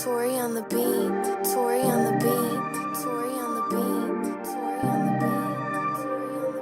Tori on the beat, Tori on the beat, Tori on the beat, Tori on the beat, Tori on the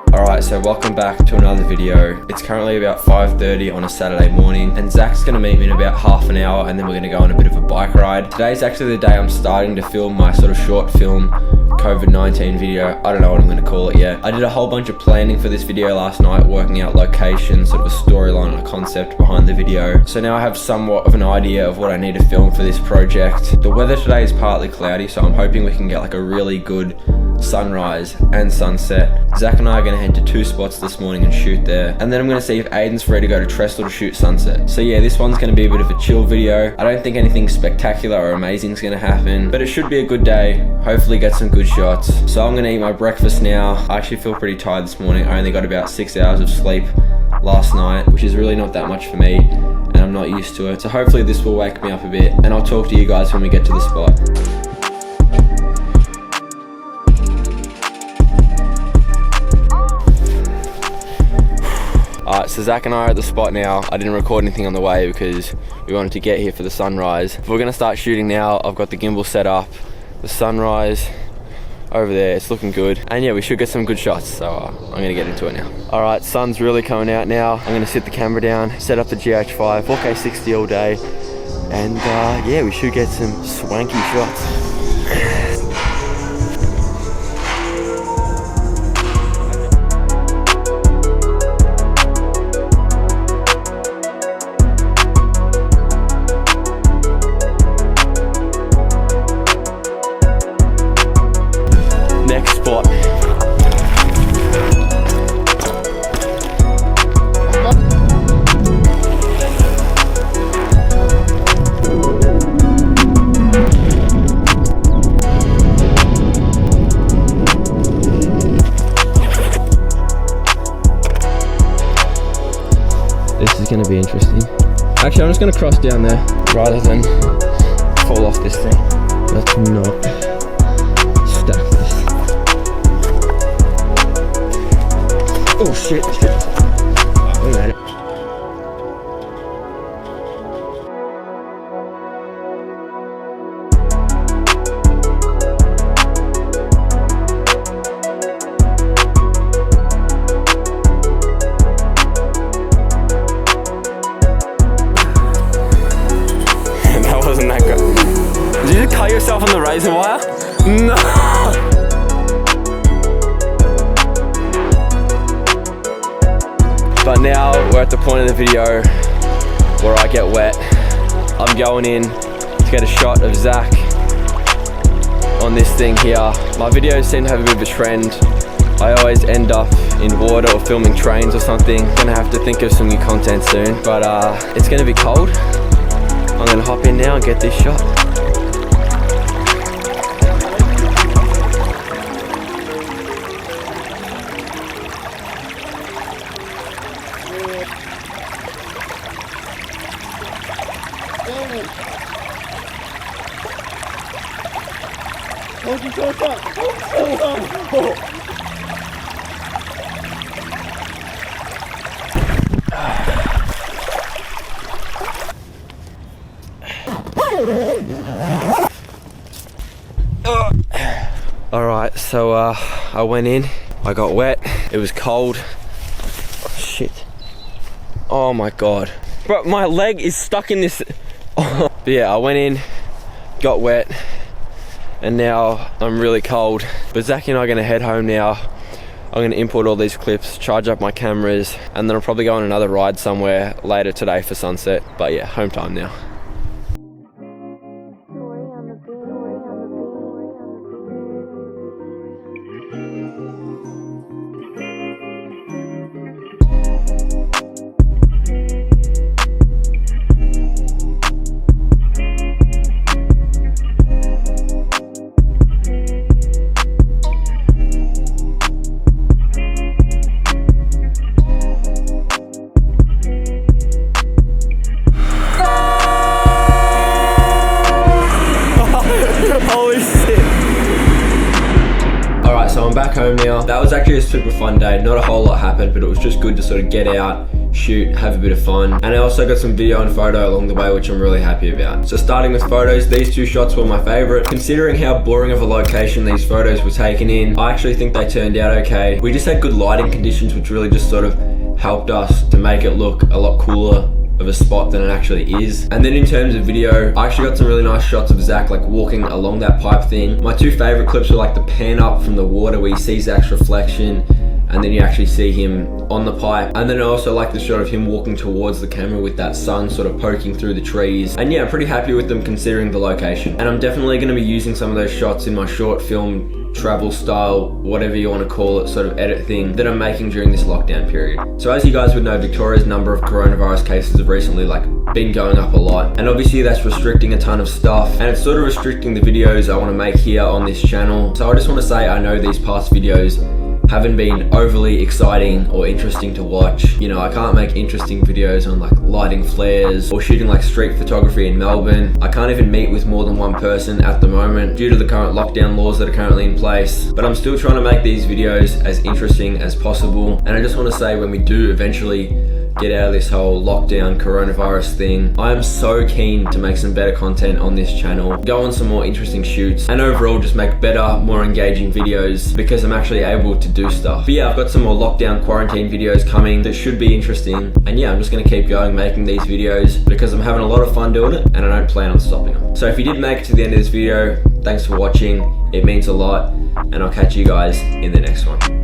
beat. Alright, so welcome back to another video. It's currently about 5:30 on a Saturday morning, and Zach's going to meet me in about half an hour, and then we're going to go on a bit of a bike ride. Today's actually the day I'm starting to film my sort of short film COVID-19 video. I don't know what I'm going to call it yet. I did a whole bunch of planning for this video last night, working out locations, sort of a storyline and a concept behind the video. So now I have somewhat of an idea of what I need to film for this project. The weather today is partly cloudy, so I'm hoping we can get like a really good sunrise and sunset. Zach and I are going to head to two spots this morning and shoot there, and then I'm going to see if Aiden's free to go to Trestle to shoot sunset. So yeah, this one's going to be a bit of a chill video. I don't think anything spectacular or amazing is going to happen, but it should be a good day. Hopefully get some good shots. So I'm going to eat my breakfast now. I actually feel pretty tired this morning. I only got about 6 hours of sleep last night, which is really not that much for me, and I'm not used to it. So hopefully this will wake me up a bit, and I'll talk to you guys when we get to the spot. Alright, so Zach and I are at the spot now. I didn't record anything on the way because we wanted to get here for the sunrise. We're going to start shooting now. I've got the gimbal set up. The sunrise over there, it's looking good. And yeah, we should get some good shots, so I'm going to get into it now. Alright, sun's really coming out now. I'm going to sit the camera down, set up the GH5, 4K 60 all day. And yeah, we should get some swanky shots. Next spot. This is going to be interesting. Actually, I'm just going to cross down there rather than fall off this thing. Let's not stack this. Oh shit, wait a minute. That wasn't that good. Did you just cut yourself on the razor wire? No! But now we're at the point of the video where I get wet. I'm going in to get a shot of Zach on this thing here. My videos seem to have a bit of a trend. I always end up in water or filming trains or something. Gonna have to think of some new content soon, but it's gonna be cold. I'm gonna hop in now and get this shot. Alright, so I went in, I got wet, it was cold. Oh, shit. Oh my god. Bro, my leg is stuck in this. But yeah, I went in, got wet, and now I'm really cold. But Zach and I are gonna head home now. I'm gonna import all these clips, charge up my cameras, and then I'll probably go on another ride somewhere later today for sunset. But yeah, home time now. back home now. That was actually a super fun day. Not a whole lot happened, but it was just good to sort of get out, shoot, have a bit of fun. And I also got some video and photo along the way, which I'm really happy about. So starting with photos, these two shots were my favorite. Considering how boring of a location these photos were taken in, I actually think they turned out okay. We just had good lighting conditions, which really just sort of helped us to make it look a lot cooler of a spot than it actually is. And then in terms of video, I actually got some really nice shots of Zach like walking along that pipe thing. My two favorite clips were like the pan up from the water where you see Zach's reflection and then you actually see him on the pipe. And then I also like the shot of him walking towards the camera with that sun sort of poking through the trees. And yeah, I'm pretty happy with them considering the location. And I'm definitely going to be using some of those shots in my short film travel style, whatever you want to call it, sort of edit thing that I'm making during this lockdown period. So as you guys would know, Victoria's number of coronavirus cases have recently been going up a lot, and obviously that's restricting a ton of stuff, and it's sort of restricting the videos I want to make here on this channel. So I just want to say, I know these past videos haven't been overly exciting or interesting to watch. You know, I can't make interesting videos on like lighting flares or shooting like street photography in Melbourne. I can't even meet with more than one person at the moment due to the current lockdown laws that are currently in place. But I'm still trying to make these videos as interesting as possible. And I just want to say, when we do eventually get out of this whole lockdown coronavirus thing, I am so keen to make some better content on this channel, go on some more interesting shoots, and overall just make better, more engaging videos because I'm actually able to do stuff. But yeah, I've got some more lockdown quarantine videos coming that should be interesting. And yeah, I'm just gonna keep going making these videos because I'm having a lot of fun doing it and I don't plan on stopping them. So if you did make it to the end of this video, thanks for watching. It means a lot, and I'll catch you guys in the next one.